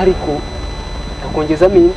ariko akongezamo indi.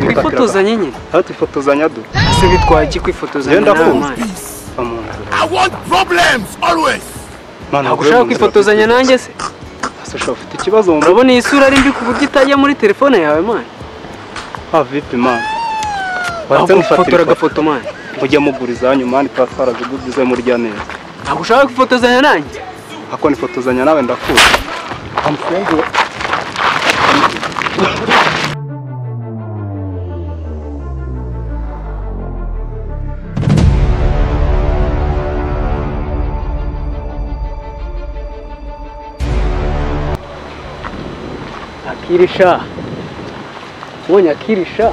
Twifotozanya nyine. Twifotozanya do. Ese bitwaye iki kwifotozanya n'amana? I want problems always. Ntabwo ushaka kwifotozanya nanjye se? Asa ufite ikibazo urabona iyi sura ari mbi ku buryo itajya muri telefone yawe man. Vipi man? Watse gufotora agafoto man. Mujya muguriza hanyuma mani twaraguguze muri rya neza. Ntabwo ushaka kwifotozanya nanjye? Ako nifotozanya nawe ndakuze. Amfungu. Akirisha. Ubonye akirisha.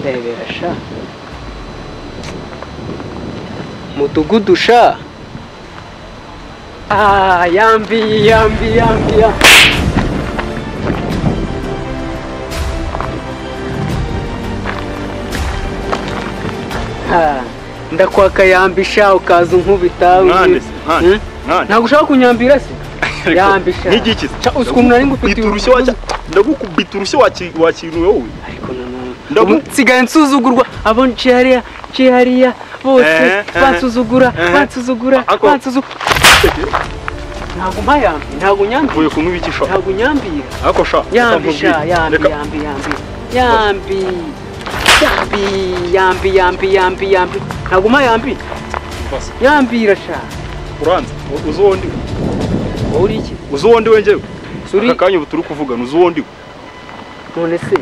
Rebera sha. Mudugudu sha. Yambi. Ndakwaka yambisha ukaza unkubita. Ntabwo ushaka kunyambira se? Yambisha. Nk'igiki? Ukuntu nari ngufite urushyo wacha. Ndagukubita urushyo wakiruwe wowe. Ariko none. Nsigaye nsuzugurwa abo hariya bose bansuzugura. Ntabwo mpayambi, ntabwo nyambira. Uvuye kunywa ibiki sha? Ntabwo nyambira. Ako sha. Yambisha, yambi. Ntabwo mpayambi. Yambira sha. Uranze uzondi. Uri iki? Uzondi wenjewe. Akakanya ubu turi kuvugana uzondi. None se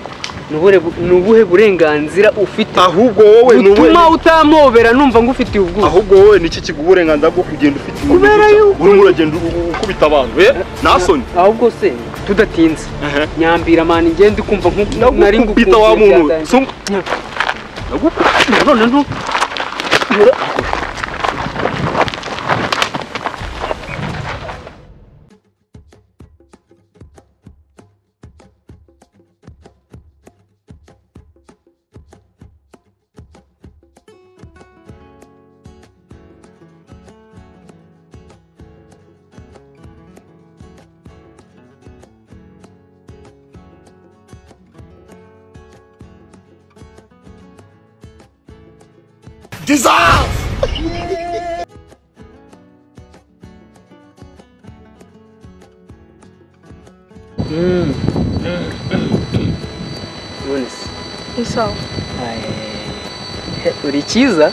nubuhe burenganzira ufite? Ahubwo wowe utuma utamobera numva ngufitiye ubwo. Ahubwo wowe niki kiguburenganza bwo kugenda ufite ubwo. Uri muragenda ukubita abantu nasoni. Ahubwo se tudatinze. Nyambira mani ngende kumva nari ngukubita wa muntu. None no. Dissolve! Isawa. Uri cyiza?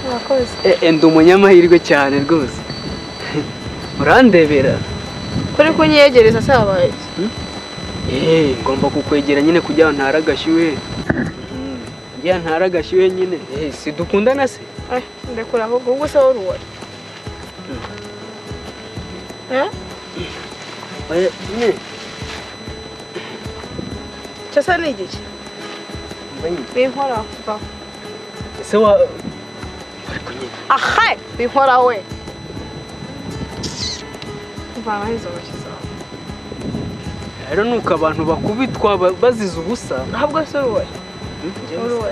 Murakoze. Ndi umunyamahirwe cyane rwose. Urandebera? Kuri kunyegereza sabaye. Ngomba kukwegera nyine kugira ntara gashyuhe. Ya ntara gashyuhe nyine. Si dukundana se? Ndekura ahubwo ubwo se wari uwa. Cyasa ni igiki? Binkora va. Ese wa binkora we. Vana hizo wachiza. rero nuko abantu bakubitwa bazize ubusa. ahubwo se uruwe uruwe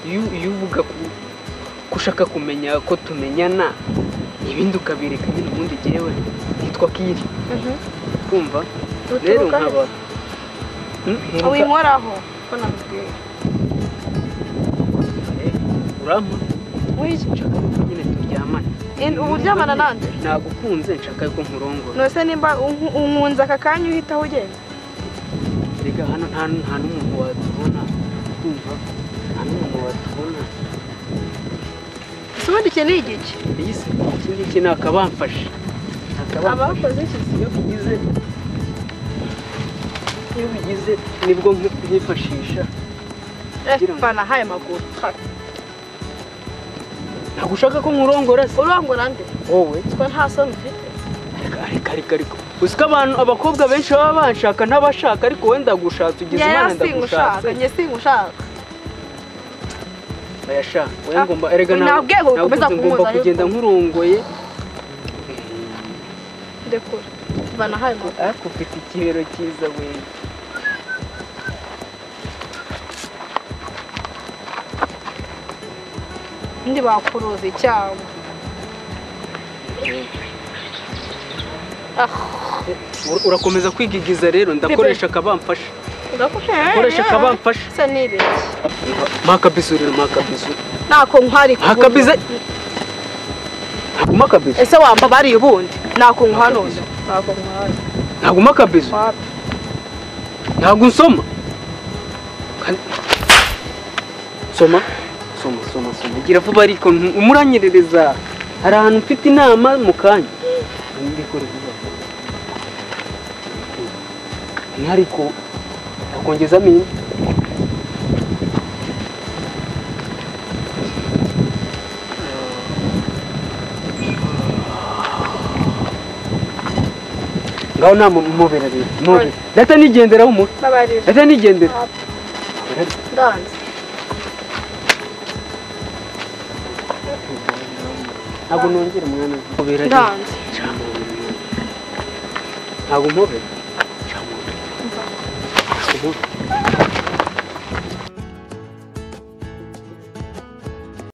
iyo uvuga kushaka kumenya ko tumenyana ibindi ukabireka nyine ubundi jyewe nitwa Kiri. Kumva rero nkaba winkoraho ko namubwiye urampa wiki nshaka nyine turyamane. uburyamana nande nagukunze nshaka yuko nkurongora. nose nimba unkunze aka kanya uhita ugenda Rega hano nta n'umuntu watubona. Kumva nta n'umuntu watubona. ubundi iki ni igiki Iyi se iki ni akabamfashe. abakoze iki iyo bigize nibwo nkifashisha. bana haye maguru Ntabwo ushaka ko nkurongora se? urongora nde Wowe twa nta soni ufite ariko usika abantu abakobwa benshi baba banshaka n'abashaka ariko wenda gushatse ugize Imana ndagushatse. njye singushaka Bayasha we ngomba erega nabwiye ngo ukomeza ngomba kumuza kugenda nkurongoye. ndekura bana haye maguru Ariko ufite ikibero cyiza we. ndi bakuruza icyago Urakomeza kwigigiza rero ndakoresha akabamfasha. koresha akabamfasha. se nibeshye Makabizu rero makabizu. nako nkwari Makabize. Makabizu. ese wamba bari ubundi nako nkwanone nako nkwari Ntabwo makabizu. Ntabwo nsoma. Soma. Gira vuba ariko umuranyerereza. Hari ahantu mfite inama mu kanya. Ndikore vuba. Ariko akongezamo indi. Ngaho nta mubera rero. Mubera. Data nigendera umu. babarira Data nigendera. ndanze Ntabwo nongera umwana. Mubera. ndanze Ntabwo mubera.